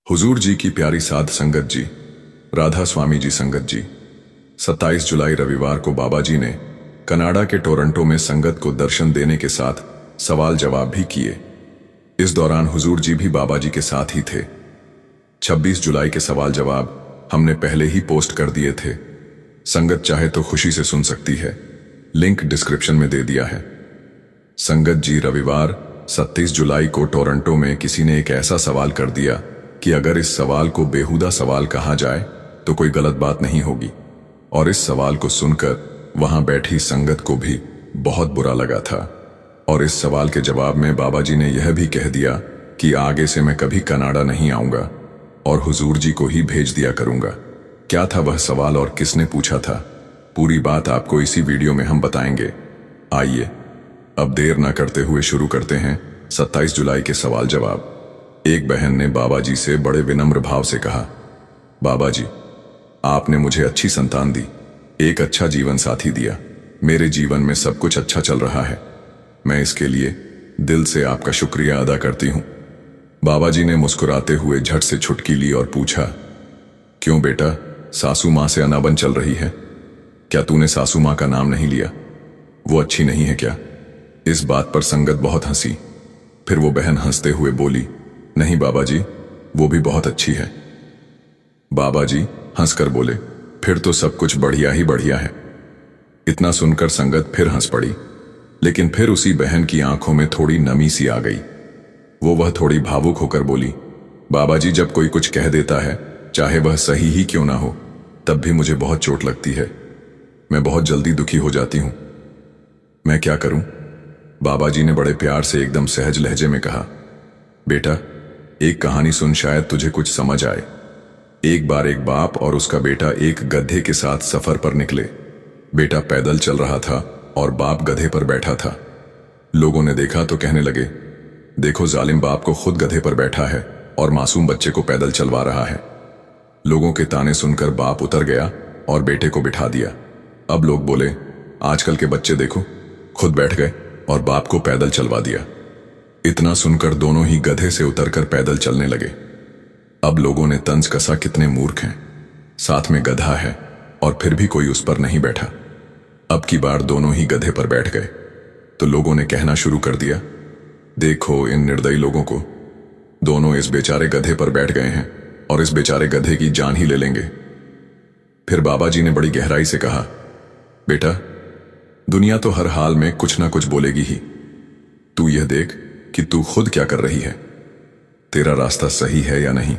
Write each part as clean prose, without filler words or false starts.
हुजूर जी की प्यारी साध संगत जी, राधा स्वामी जी संगत जी, 27 जुलाई रविवार को बाबा जी ने कनाडा के टोरंटो में संगत को दर्शन देने के साथ सवाल जवाब भी किए। इस दौरान हुजूर जी भी बाबा जी के साथ ही थे। 26 जुलाई के सवाल जवाब हमने पहले ही पोस्ट कर दिए थे। संगत चाहे तो खुशी से सुन सकती है, लिंक डिस्क्रिप्शन में दे दिया है। संगत जी, रविवार 27 जुलाई को टोरंटो में किसी ने एक ऐसा सवाल कर दिया कि अगर इस सवाल को बेहुदा सवाल कहा जाए तो कोई गलत बात नहीं होगी, और इस सवाल को सुनकर वहां बैठी संगत को भी बहुत बुरा लगा था। और इस सवाल के जवाब में बाबा जी ने यह भी कह दिया कि आगे से मैं कभी कनाडा नहीं आऊंगा और हुजूर जी को ही भेज दिया करूंगा। क्या था वह सवाल और किसने पूछा था, पूरी बात आपको इसी वीडियो में हम बताएंगे। आइए अब देर ना करते हुए शुरू करते हैं 27 जुलाई के सवाल जवाब। एक बहन ने बाबा जी से बड़े विनम्र भाव से कहा, बाबा जी, आपने मुझे अच्छी संतान दी, एक अच्छा जीवन साथी दिया, मेरे जीवन में सब कुछ अच्छा चल रहा है, मैं इसके लिए दिल से आपका शुक्रिया अदा करती हूं। बाबा जी ने मुस्कुराते हुए झट से छुटकी ली और पूछा, क्यों बेटा, सासू मां से अनाबन चल रही है? क्या तूने सासू मां का नाम नहीं लिया? वो अच्छी नहीं है क्या? इस बात पर संगत बहुत हंसी। फिर वो बहन हंसते हुए बोली, नहीं बाबा जी, वो भी बहुत अच्छी है। बाबा जी हंसकर बोले, फिर तो सब कुछ बढ़िया ही बढ़िया है। इतना सुनकर संगत फिर हंस पड़ी, लेकिन फिर उसी बहन की आंखों में थोड़ी नमी सी आ गई। वह थोड़ी भावुक होकर बोली, बाबा जी, जब कोई कुछ कह देता है, चाहे वह सही ही क्यों ना हो, तब भी मुझे बहुत चोट लगती है। मैं बहुत जल्दी दुखी हो जाती हूं। मैं क्या करूं? बाबा जी ने बड़े प्यार से एकदम सहज लहजे में कहा, बेटा, एक कहानी सुन, शायद तुझे कुछ समझ आए। एक बार एक बाप और उसका बेटा एक गधे के साथ सफर पर निकले। बेटा पैदल चल रहा था और बाप गधे पर बैठा था। लोगों ने देखा तो कहने लगे, देखो, जालिम बाप को खुद गधे पर बैठा है और मासूम बच्चे को पैदल चलवा रहा है। लोगों के ताने सुनकर बाप उतर गया और बेटे को बिठा दिया। अब लोग बोले, आजकल के बच्चे देखो, खुद बैठ गए और बाप को पैदल चलवा दिया। इतना सुनकर दोनों ही गधे से उतरकर पैदल चलने लगे। अब लोगों ने तंज कसा, कितने मूर्ख हैं, साथ में गधा है और फिर भी कोई उस पर नहीं बैठा। अब की बार दोनों ही गधे पर बैठ गए तो लोगों ने कहना शुरू कर दिया, देखो इन निर्दयी लोगों को, दोनों इस बेचारे गधे पर बैठ गए हैं और इस बेचारे गधे की जान ही ले लेंगे। फिर बाबा जी ने बड़ी गहराई से कहा, बेटा, दुनिया तो हर हाल में कुछ ना कुछ बोलेगी ही। तू यह देख कि तू खुद क्या कर रही है, तेरा रास्ता सही है या नहीं।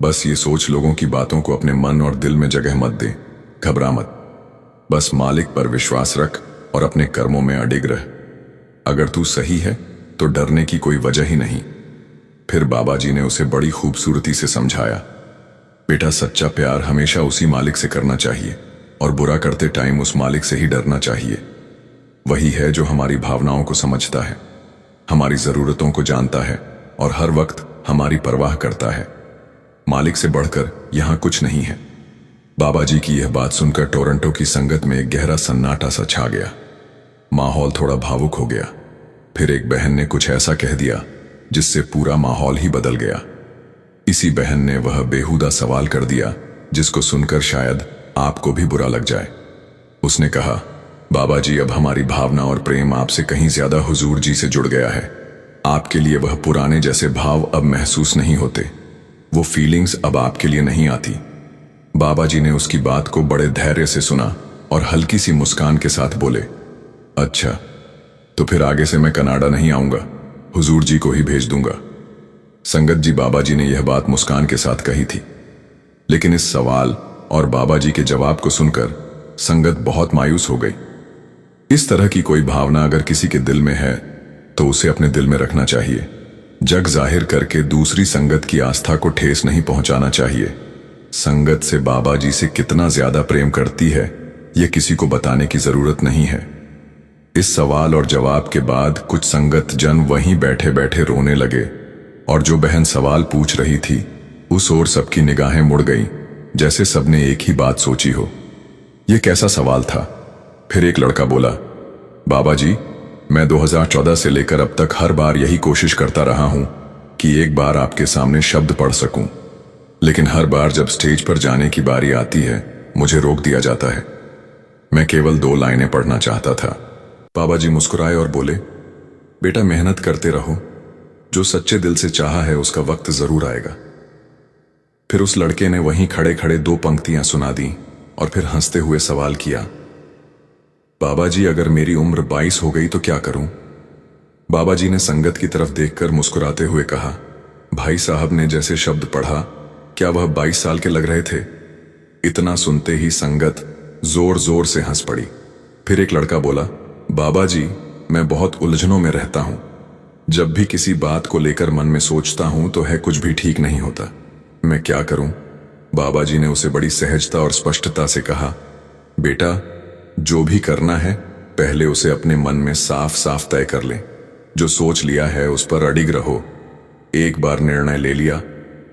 बस ये सोच, लोगों की बातों को अपने मन और दिल में जगह मत दे, घबरा मत, बस मालिक पर विश्वास रख और अपने कर्मों में अडिग रह। अगर तू सही है तो डरने की कोई वजह ही नहीं। फिर बाबा जी ने उसे बड़ी खूबसूरती से समझाया, बेटा, सच्चा प्यार हमेशा उसी मालिक से करना चाहिए और बुरा करते टाइम उस मालिक से ही डरना चाहिए। वही है जो हमारी भावनाओं को समझता है, हमारी जरूरतों को जानता है और हर वक्त हमारी परवाह करता है। मालिक से बढ़कर यहां कुछ नहीं है। बाबा जी की यह बात सुनकर टोरंटो की संगत में एक गहरा सन्नाटा सा छा गया। माहौल थोड़ा भावुक हो गया। फिर एक बहन ने कुछ ऐसा कह दिया जिससे पूरा माहौल ही बदल गया। इसी बहन ने वह बेहुदा सवाल कर दिया जिसको सुनकर शायद आपको भी बुरा लग जाए। उसने कहा, बाबा जी, अब हमारी भावना और प्रेम आपसे कहीं ज्यादा हुजूर जी से जुड़ गया है। आपके लिए वह पुराने जैसे भाव अब महसूस नहीं होते, वो फीलिंग्स अब आपके लिए नहीं आती। बाबा जी ने उसकी बात को बड़े धैर्य से सुना और हल्की सी मुस्कान के साथ बोले, अच्छा, तो फिर आगे से मैं कनाडा नहीं आऊंगा, हुजूर जी को ही भेज दूंगा। संगत जी, बाबा जी ने यह बात मुस्कान के साथ कही थी, लेकिन इस सवाल और बाबा जी के जवाब को सुनकर संगत बहुत मायूस हो गई। इस तरह की कोई भावना अगर किसी के दिल में है तो उसे अपने दिल में रखना चाहिए। जग जाहिर करके दूसरी संगत की आस्था को ठेस नहीं पहुंचाना चाहिए। संगत से बाबा जी से कितना ज्यादा प्रेम करती है, यह किसी को बताने की जरूरत नहीं है। इस सवाल और जवाब के बाद कुछ संगत जन वहीं बैठे बैठे रोने लगे और जो बहन सवाल पूछ रही थी उस ओर सबकी निगाहें मुड़ गईं, जैसे सबने एक ही बात सोची हो। यह कैसा सवाल था? फिर एक लड़का बोला, बाबा जी, मैं 2014 से लेकर अब तक हर बार यही कोशिश करता रहा हूं कि एक बार आपके सामने शब्द पढ़ सकूं, लेकिन हर बार जब स्टेज पर जाने की बारी आती है मुझे रोक दिया जाता है। मैं केवल 2 लाइनें पढ़ना चाहता था। बाबा जी मुस्कुराए और बोले, बेटा मेहनत करते रहो, जो सच्चे दिल से चाहा है उसका वक्त जरूर आएगा। फिर उस लड़के ने वहीं खड़े खड़े 2 पंक्तियां सुना दी और फिर हंसते हुए सवाल किया, बाबा जी अगर मेरी उम्र 22 हो गई तो क्या करूं? बाबा जी ने संगत की तरफ देखकर मुस्कुराते हुए कहा, भाई साहब ने जैसे शब्द पढ़ा, क्या वह 22 साल के लग रहे थे? इतना सुनते ही संगत जोर जोर से हंस पड़ी। फिर एक लड़का बोला, बाबा जी मैं बहुत उलझनों में रहता हूं, जब भी किसी बात को लेकर मन में सोचता हूं तो है कुछ भी ठीक नहीं होता, मैं क्या करूं? बाबा जी ने उसे बड़ी सहजता और स्पष्टता से कहा, बेटा जो भी करना है पहले उसे अपने मन में साफ साफ तय कर ले। जो सोच लिया है उस पर अडिग रहो। एक बार निर्णय ले लिया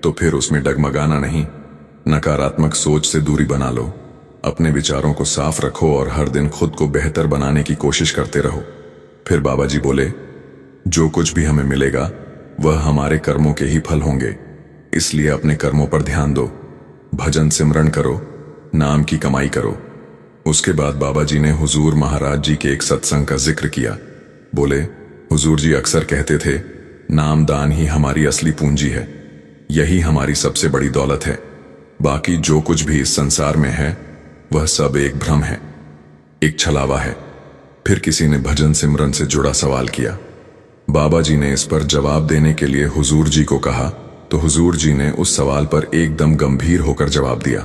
तो फिर उसमें डगमगाना नहीं। नकारात्मक सोच से दूरी बना लो। अपने विचारों को साफ रखो और हर दिन खुद को बेहतर बनाने की कोशिश करते रहो। फिर बाबा जी बोले, जो कुछ भी हमें मिलेगा वह हमारे कर्मों के ही फल होंगे, इसलिए अपने कर्मों पर ध्यान दो, भजन सिमरन करो, नाम की कमाई करो। उसके बाद बाबा जी ने हुजूर महाराज जी के एक सत्संग का जिक्र किया। बोले, हुजूर जी अक्सर कहते थे, नाम दान ही हमारी असली पूंजी है, यही हमारी सबसे बड़ी दौलत है। बाकी जो कुछ भी इस संसार में है वह सब एक भ्रम है, एक छलावा है। फिर किसी ने भजन सिमरन से जुड़ा सवाल किया। बाबा जी ने इस पर जवाब देने के लिए हुजूर जी को कहा तो हुजूर जी ने उस सवाल पर एकदम गंभीर होकर जवाब दिया।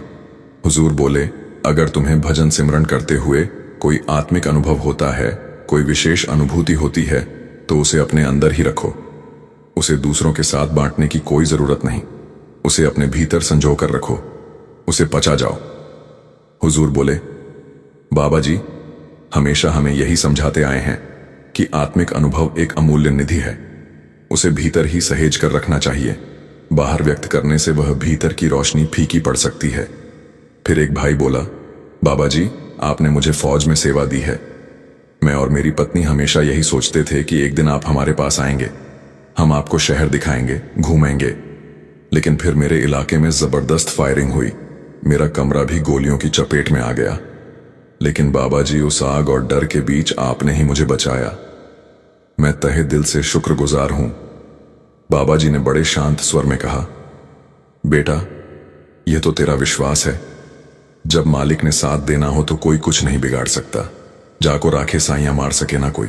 हुजूर बोले, अगर तुम्हें भजन सिमरन करते हुए कोई आत्मिक अनुभव होता है, कोई विशेष अनुभूति होती है, तो उसे अपने अंदर ही रखो। उसे दूसरों के साथ बांटने की कोई जरूरत नहीं। उसे अपने भीतर संजो कर रखो, उसे पचा जाओ। हुजूर बोले, बाबा जी हमेशा हमें यही समझाते आए हैं कि आत्मिक अनुभव एक अमूल्य निधि है, उसे भीतर ही सहेज कर रखना चाहिए। बाहर व्यक्त करने से वह भीतर की रोशनी फीकी पड़ सकती है। फिर एक भाई बोला, बाबा जी आपने मुझे फौज में सेवा दी है। मैं और मेरी पत्नी हमेशा यही सोचते थे कि एक दिन आप हमारे पास आएंगे, हम आपको शहर दिखाएंगे, घूमेंगे। लेकिन फिर मेरे इलाके में जबरदस्त फायरिंग हुई, मेरा कमरा भी गोलियों की चपेट में आ गया। लेकिन बाबा जी उस आग और डर के बीच आपने ही मुझे बचाया। मैं तहे दिल से शुक्रगुजार हूं। बाबा जी ने बड़े शांत स्वर में कहा, बेटा यह तो तेरा विश्वास है, जब मालिक ने साथ देना हो तो कोई कुछ नहीं बिगाड़ सकता। जाको राखे साइयां मार सके ना कोई।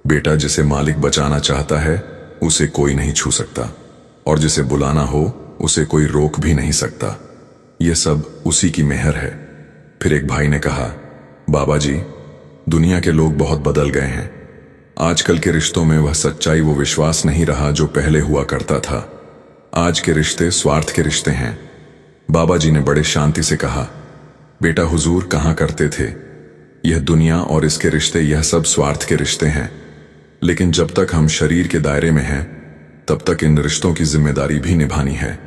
बेटा जिसे मालिक बचाना चाहता है उसे कोई नहीं छू सकता, और जिसे बुलाना हो उसे कोई रोक भी नहीं सकता। यह सब उसी की मेहर है। फिर एक भाई ने कहा, बाबा जी दुनिया के लोग बहुत बदल गए हैं। आजकल के रिश्तों में वह सच्चाई, वो विश्वास नहीं रहा जो पहले हुआ करता था। आज के रिश्ते स्वार्थ के रिश्ते हैं। बाबा जी ने बड़े शांति से कहा, बेटा हुजूर कहाँ करते थे, यह दुनिया और इसके रिश्ते यह सब स्वार्थ के रिश्ते हैं। लेकिन जब तक हम शरीर के दायरे में हैं तब तक इन रिश्तों की जिम्मेदारी भी निभानी है।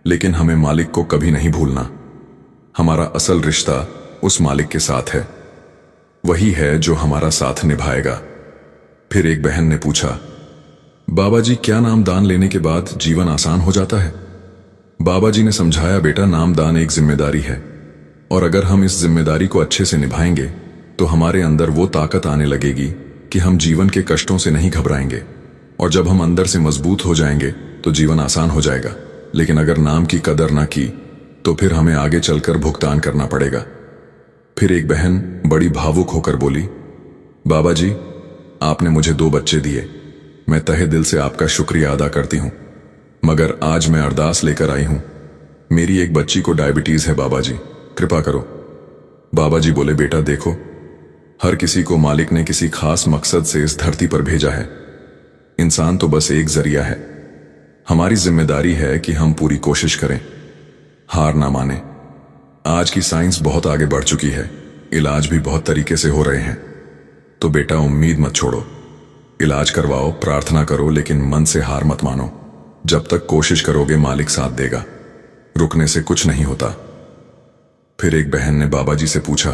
लेकिन हमें मालिक को कभी नहीं भूलना। हमारा असल रिश्ता उस मालिक के साथ है, वही है जो हमारा साथ निभाएगा। फिर एक बहन ने पूछा, बाबा जी क्या नाम दान लेने के बाद जीवन आसान हो जाता है? बाबा जी ने समझाया, बेटा नाम दान एक जिम्मेदारी है, और अगर हम इस जिम्मेदारी को अच्छे से निभाएंगे तो हमारे अंदर वो ताकत आने लगेगी कि हम जीवन के कष्टों से नहीं घबराएंगे। और जब हम अंदर से मजबूत हो जाएंगे तो जीवन आसान हो जाएगा। लेकिन अगर नाम की कदर ना की तो फिर हमें आगे चलकर भुगतान करना पड़ेगा। फिर एक बहन बड़ी भावुक होकर बोली, बाबा जी आपने मुझे 2 बच्चे दिए, मैं तहे दिल से आपका शुक्रिया अदा करती हूं, मगर आज मैं अरदास लेकर आई हूं। मेरी एक बच्ची को डायबिटीज है, बाबा जी कृपा करो। बाबा जी बोले, बेटा देखो, हर किसी को मालिक ने किसी खास मकसद से इस धरती पर भेजा है। इंसान तो बस एक जरिया है। हमारी जिम्मेदारी है कि हम पूरी कोशिश करें, हार ना माने। आज की साइंस बहुत आगे बढ़ चुकी है, इलाज भी बहुत तरीके से हो रहे हैं। तो बेटा उम्मीद मत छोड़ो, इलाज करवाओ, प्रार्थना करो, लेकिन मन से हार मत मानो। जब तक कोशिश करोगे मालिक साथ देगा, रुकने से कुछ नहीं होता। फिर एक बहन ने बाबा जी से पूछा,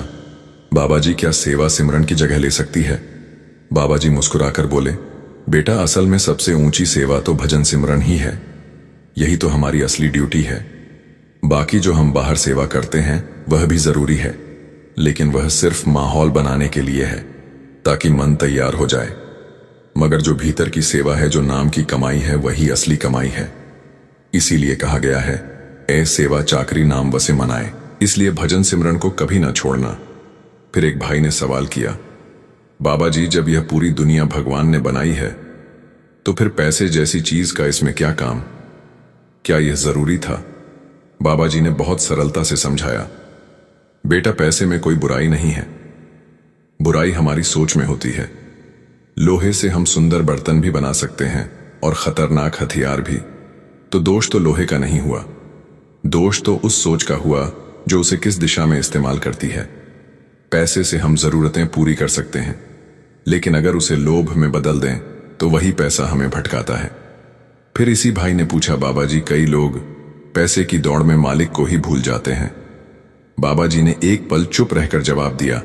बाबा जी क्या सेवा सिमरन की जगह ले सकती है? बाबा जी मुस्कुराकर बोले, बेटा, असल में सबसे ऊंची सेवा तो भजन सिमरन ही है। यही तो हमारी असली ड्यूटी है। बाकी जो हम बाहर सेवा करते हैं वह भी जरूरी है, लेकिन वह सिर्फ माहौल बनाने के लिए है, ताकि मन तैयार हो जाए। मगर जो भीतर की सेवा है, जो नाम की कमाई है, वही असली कमाई है। इसीलिए कहा गया है, ए सेवा चाकरी नाम वसे मनाए। इसलिए भजन सिमरन को कभी ना छोड़ना। फिर एक भाई ने सवाल किया, बाबा जी, जब यह पूरी दुनिया भगवान ने बनाई है, तो फिर पैसे जैसी चीज का इसमें क्या काम? क्या यह जरूरी था? बाबा जी ने बहुत सरलता से समझाया, बेटा, पैसे में कोई बुराई नहीं है। बुराई हमारी सोच में होती है। लोहे से हम सुंदर बर्तन भी बना सकते हैं और खतरनाक हथियार भी। तो दोष तो लोहे का नहीं हुआ, दोष तो उस सोच का हुआ जो उसे किस दिशा में इस्तेमाल करती है। पैसे से हम जरूरतें पूरी कर सकते हैं, लेकिन अगर उसे लोभ में बदल दें तो वही पैसा हमें भटकाता है। फिर इसी भाई ने पूछा, बाबा जी, कई लोग पैसे की दौड़ में मालिक को ही भूल जाते हैं। बाबा जी ने एक पल चुप रहकर जवाब दिया,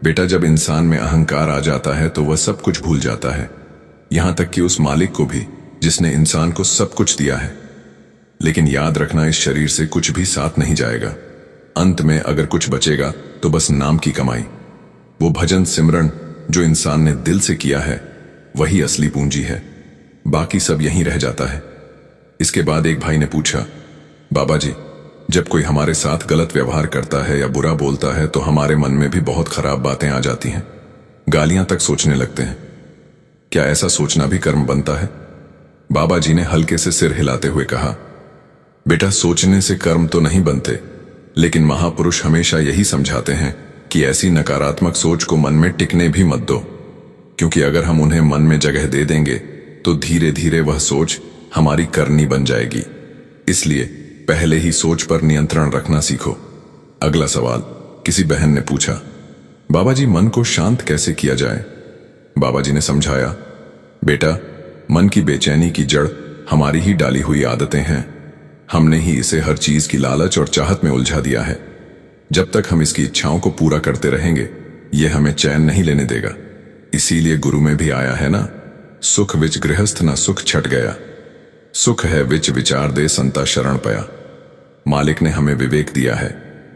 बेटा, जब इंसान में अहंकार आ जाता है तो वह सब कुछ भूल जाता है, यहां तक कि उस मालिक को भी जिसने इंसान को सब कुछ दिया है। लेकिन याद रखना, इस शरीर से कुछ भी साथ नहीं जाएगा। अंत में अगर कुछ बचेगा तो बस नाम की कमाई। वो भजन सिमरन जो इंसान ने दिल से किया है, वही असली पूंजी है। बाकी सब यहीं रह जाता है। इसके बाद एक भाई ने पूछा, बाबा जी, जब कोई हमारे साथ गलत व्यवहार करता है या बुरा बोलता है तो हमारे मन में भी बहुत खराब बातें आ जाती हैं। गालियां तक सोचने लगते हैं। क्या ऐसा सोचना भी कर्म बनता है? बाबा जी ने हल्के से सिर हिलाते हुए कहा, बेटा, सोचने से कर्म तो नहीं बनते, लेकिन महापुरुष हमेशा यही समझाते हैं कि ऐसी नकारात्मक सोच को मन में टिकने भी मत दो, क्योंकि अगर हम उन्हें मन में जगह दे देंगे तो धीरे धीरे वह सोच हमारी करनी बन जाएगी। इसलिए पहले ही सोच पर नियंत्रण रखना सीखो। अगला सवाल किसी बहन ने पूछा, बाबा जी, मन को शांत कैसे किया जाए? बाबा जी ने समझाया, बेटा, मन की बेचैनी की जड़ हमारी ही डाली हुई आदतें हैं। हमने ही इसे हर चीज की लालच और चाहत में उलझा दिया है। जब तक हम इसकी इच्छाओं को पूरा करते रहेंगे, यह हमें चैन नहीं लेने देगा। इसीलिए गुरु में भी आया है ना, सुख विच गृहस्थ न सुख छट गया, सुख है विच विचार दे संता शरण पया। मालिक ने हमें विवेक दिया है,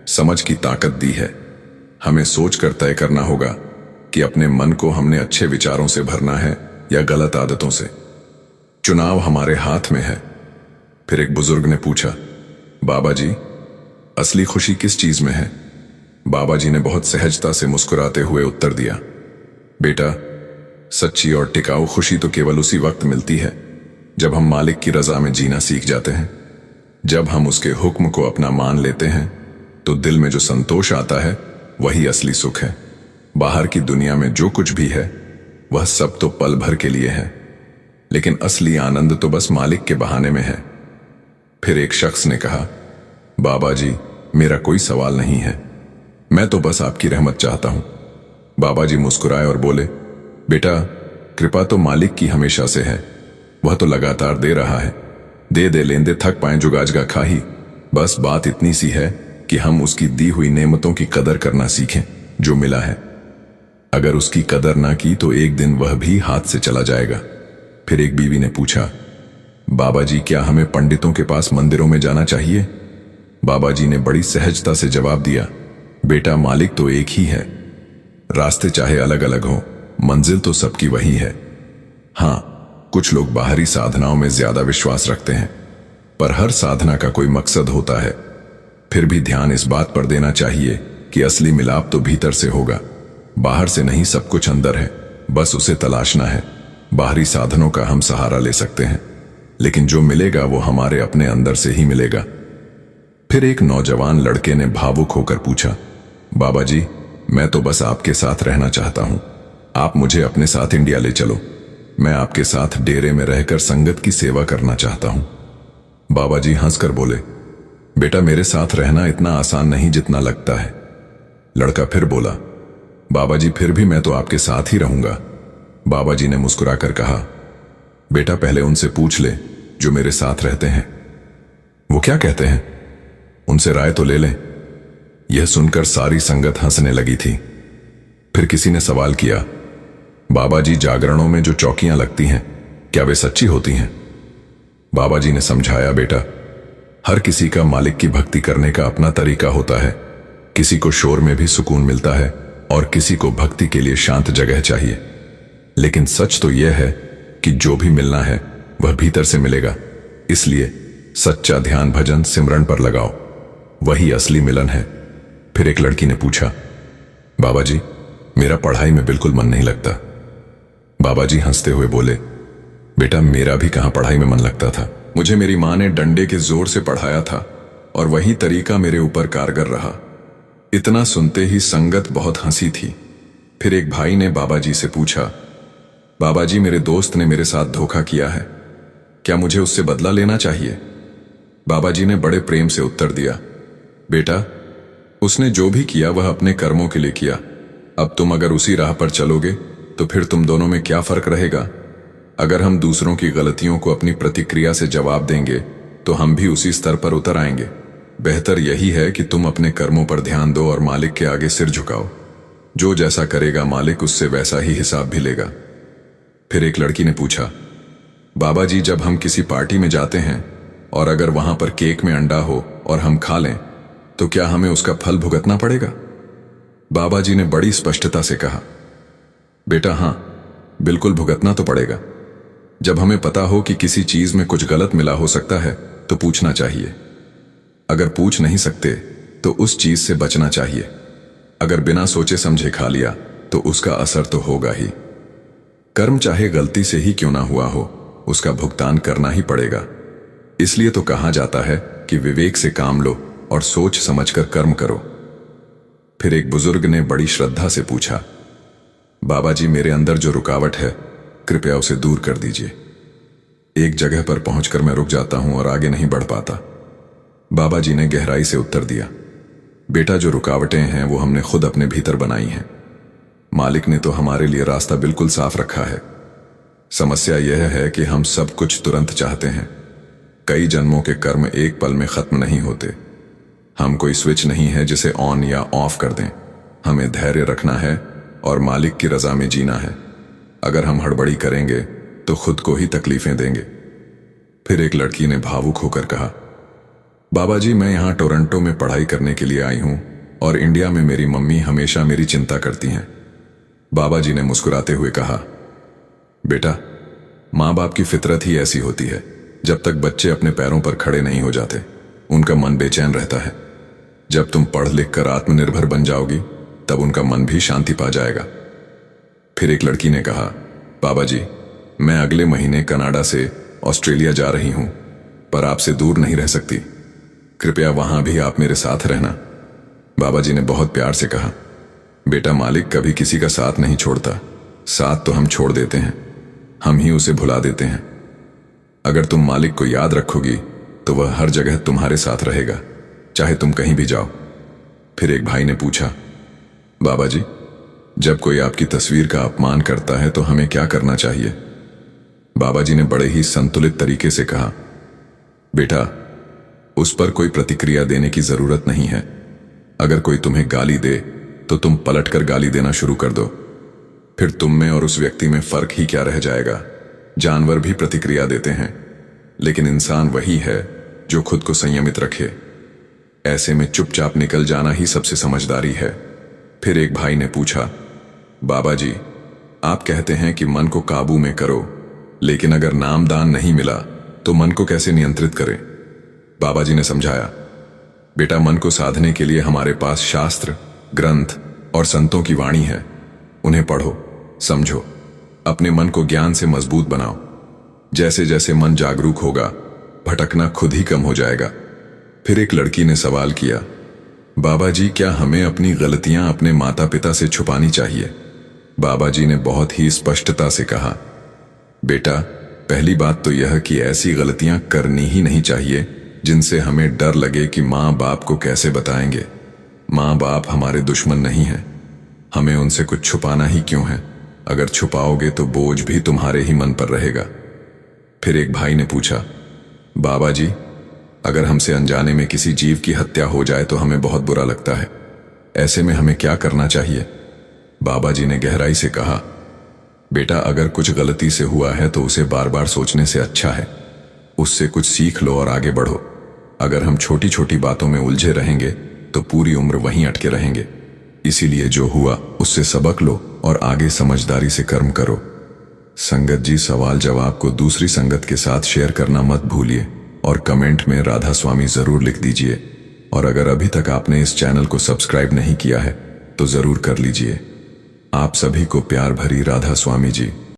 समझ की ताकत दी है। हमें सोच कर तय करना होगा कि अपने मन को हमने अच्छे विचारों से भरना है या गलत आदतों से। चुनाव हमारे हाथ में है। फिर एक बुजुर्ग ने पूछा, बाबा जी, असली खुशी किस चीज में है? बाबा जी ने बहुत सहजता से मुस्कुराते हुए उत्तर दिया, बेटा, सच्ची और टिकाऊ खुशी तो केवल उसी वक्त मिलती है जब हम मालिक की रजा में जीना सीख जाते हैं। जब हम उसके हुक्म को अपना मान लेते हैं तो दिल में जो संतोष आता है वही असली सुख है। बाहर की दुनिया में जो कुछ भी है वह सब तो पल भर के लिए है, लेकिन असली आनंद तो बस मालिक के बहाने में है। फिर एक शख्स ने कहा, बाबा जी, मेरा कोई सवाल नहीं है, मैं तो बस आपकी रहमत चाहता हूं। बाबा जी मुस्कुराए और बोले, बेटा, कृपा तो मालिक की हमेशा से है, वह तो लगातार दे रहा है। दे दे लेंदे थक पाए जुगाजगा खाही। बस बात इतनी सी है कि हम उसकी दी हुई नेमतों की कदर करना सीखें जो मिला है। अगर उसकी कदर ना की तो एक दिन वह भी हाथ से चला जाएगा। फिर एक बीवी ने पूछा, बाबा जी, क्या हमें पंडितों के पास मंदिरों में जाना चाहिए? बाबा जी ने बड़ी सहजता से जवाब दिया, बेटा, मालिक तो एक ही है। रास्ते चाहे अलग अलग हों, मंजिल तो सबकी वही है। हां, कुछ लोग बाहरी साधनाओं में ज्यादा विश्वास रखते हैं, पर हर साधना का कोई मकसद होता है। फिर भी ध्यान इस बात पर देना चाहिए कि असली मिलाप तो भीतर से होगा, बाहर से नहीं। सब कुछ अंदर है, बस उसे तलाशना है। बाहरी साधनों का हम सहारा ले सकते हैं, लेकिन जो मिलेगा वो हमारे अपने अंदर से ही मिलेगा। फिर एक नौजवान लड़के ने भावुक होकर पूछा, बाबा जी, मैं तो बस आपके साथ रहना चाहता हूं। आप मुझे अपने साथ इंडिया ले चलो। मैं आपके साथ डेरे में रहकर संगत की सेवा करना चाहता हूं। बाबा जी हंसकर बोले, बेटा, मेरे साथ रहना इतना आसान नहीं जितना लगता है। लड़का फिर बोला, बाबा जी, फिर भी मैं तो आपके साथ ही रहूंगा। बाबा जी ने मुस्कुराकर कहा, बेटा, पहले उनसे पूछ ले जो मेरे साथ रहते हैं, वो क्या कहते हैं, उनसे राय तो ले लें। यह सुनकर सारी संगत हंसने लगी थी। फिर किसी ने सवाल किया, बाबा जी, जागरणों में जो चौकियां लगती हैं, क्या वे सच्ची होती हैं? बाबा जी ने समझाया, बेटा, हर किसी का मालिक की भक्ति करने का अपना तरीका होता है। किसी को शोर में भी सुकून मिलता है और किसी को भक्ति के लिए शांत जगह चाहिए। लेकिन सच तो यह है कि जो भी मिलना है वह भीतर से मिलेगा। इसलिए सच्चा ध्यान भजन सिमरन पर लगाओ, वही असली मिलन है। फिर एक लड़की ने पूछा, बाबा जी, मेरा पढ़ाई में बिल्कुल मन नहीं लगता। बाबा जी हंसते हुए बोले, बेटा, मेरा भी कहां पढ़ाई में मन लगता था। मुझे मेरी मां ने डंडे के जोर से पढ़ाया था और वही तरीका मेरे ऊपर कारगर रहा। इतना सुनते ही संगत बहुत हंसी थी। फिर एक भाई ने बाबा जी से पूछा, बाबा जी, मेरे दोस्त ने मेरे साथ धोखा किया है, क्या मुझे उससे बदला लेना चाहिए? बाबा जी ने बड़े प्रेम से उत्तर दिया, बेटा, उसने जो भी किया वह अपने कर्मों के लिए किया। अब तुम अगर उसी राह पर चलोगे तो फिर तुम दोनों में क्या फर्क रहेगा? अगर हम दूसरों की गलतियों को अपनी प्रतिक्रिया से जवाब देंगे तो हम भी उसी स्तर पर उतर आएंगे। बेहतर यही है कि तुम अपने कर्मों पर ध्यान दो और मालिक के आगे सिर झुकाओ। जो जैसा करेगा मालिक उससे वैसा ही हिसाब भी लेगा। फिर एक लड़की ने पूछा, बाबा जी, जब हम किसी पार्टी में जाते हैं और अगर वहां पर केक में अंडा हो और हम खा लें तो क्या हमें उसका फल भुगतना पड़ेगा? बाबा जी ने बड़ी स्पष्टता से कहा, बेटा, हां, बिल्कुल भुगतना तो पड़ेगा। जब हमें पता हो कि किसी चीज में कुछ गलत मिला हो सकता है तो पूछना चाहिए। अगर पूछ नहीं सकते तो उस चीज से बचना चाहिए। अगर बिना सोचे समझे खा लिया तो उसका असर तो होगा ही। कर्म चाहे गलती से ही क्यों ना हुआ हो, उसका भुगतान करना ही पड़ेगा। इसलिए तो कहा जाता है कि विवेक से काम लो और सोच समझकर कर्म करो। फिर एक बुजुर्ग ने बड़ी श्रद्धा से पूछा, बाबा जी, मेरे अंदर जो रुकावट है कृपया उसे दूर कर दीजिए। एक जगह पर पहुंचकर मैं रुक जाता हूं और आगे नहीं बढ़ पाता। बाबा जी ने गहराई से उत्तर दिया, बेटा, जो रुकावटें हैं वो हमने खुद अपने भीतर बनाई हैं। मालिक ने तो हमारे लिए रास्ता बिल्कुल साफ रखा है। समस्या यह है कि हम सब कुछ तुरंत चाहते हैं। कई जन्मों के कर्म एक पल में खत्म नहीं होते। हम कोई स्विच नहीं है जिसे ऑन या ऑफ कर दें। हमें धैर्य रखना है और मालिक की रजा में जीना है। अगर हम हड़बड़ी करेंगे तो खुद को ही तकलीफें देंगे। फिर एक लड़की ने भावुक होकर कहा, बाबा जी, मैं यहां टोरंटो में पढ़ाई करने के लिए आई हूं और इंडिया में मेरी मम्मी हमेशा मेरी चिंता करती हैं। बाबा जी ने मुस्कुराते हुए कहा, बेटा, मां बाप की फितरत ही ऐसी होती है। जब तक बच्चे अपने पैरों पर खड़े नहीं हो जाते उनका मन बेचैन रहता है। जब तुम पढ़ लिख कर आत्मनिर्भर बन जाओगी तब उनका मन भी शांति पा जाएगा। फिर एक लड़की ने कहा, बाबा जी, मैं अगले महीने कनाडा से ऑस्ट्रेलिया जा रही हूं, पर आपसे दूर नहीं रह सकती। कृपया वहां भी आप मेरे साथ रहना। बाबा जी ने बहुत प्यार से कहा, बेटा, मालिक कभी किसी का साथ नहीं छोड़ता। साथ तो हम छोड़ देते हैं, हम ही उसे भुला देते हैं। अगर तुम मालिक को याद रखोगी तो वह हर जगह तुम्हारे साथ रहेगा, चाहे तुम कहीं भी जाओ। फिर एक भाई ने पूछा, बाबा जी, जब कोई आपकी तस्वीर का अपमान करता है तो हमें क्या करना चाहिए? बाबा जी ने बड़े ही संतुलित तरीके से कहा, बेटा, उस पर कोई प्रतिक्रिया देने की जरूरत नहीं है। अगर कोई तुम्हें गाली दे तो तुम पलटकर गाली देना शुरू कर दो। फिर तुम में और उस व्यक्ति में फर्क ही क्या रह जाएगा? जानवर भी प्रतिक्रिया देते हैं, लेकिन इंसान वही है जो खुद को संयमित रखे। ऐसे में चुपचाप निकल जाना ही सबसे समझदारी है। फिर एक भाई ने पूछा, बाबा जी, आप कहते हैं कि मन को काबू में करो, लेकिन अगर नामदान नहीं मिला तो मन को कैसे नियंत्रित करें? बाबा जी ने समझाया, बेटा, मन को साधने के लिए हमारे पास शास्त्र, ग्रंथ और संतों की वाणी है। उन्हें पढ़ो, समझो, अपने मन को ज्ञान से मजबूत बनाओ। जैसे जैसे मन जागरूक होगा भटकना खुद ही कम हो जाएगा। फिर एक लड़की ने सवाल किया, बाबा जी, क्या हमें अपनी गलतियां अपने माता पिता से छुपानी चाहिए? बाबा जी ने बहुत ही स्पष्टता से कहा, बेटा, पहली बात तो यह कि ऐसी गलतियां करनी ही नहीं चाहिए जिनसे हमें डर लगे कि माँ बाप को कैसे बताएंगे। माँ बाप हमारे दुश्मन नहीं हैं, हमें उनसे कुछ छुपाना ही क्यों है? अगर छुपाओगे तो बोझ भी तुम्हारे ही मन पर रहेगा। फिर एक भाई ने पूछा, बाबा जी, अगर हमसे अनजाने में किसी जीव की हत्या हो जाए तो हमें बहुत बुरा लगता है। ऐसे में हमें क्या करना चाहिए? बाबा जी ने गहराई से कहा, बेटा, अगर कुछ गलती से हुआ है तो उसे बार बार सोचने से अच्छा है उससे कुछ सीख लो और आगे बढ़ो। अगर हम छोटी छोटी बातों में उलझे रहेंगे तो पूरी उम्र वहीं अटके रहेंगे। इसीलिए जो हुआ उससे सबक लो और आगे समझदारी से कर्म करो। संगत जी, सवाल जवाब को दूसरी संगत के साथ शेयर करना मत भूलिए और कमेंट में राधा स्वामी जरूर लिख दीजिए। और अगर अभी तक आपने इस चैनल को सब्सक्राइब नहीं किया है तो जरूर कर लीजिए। आप सभी को प्यार भरी राधा स्वामी जी।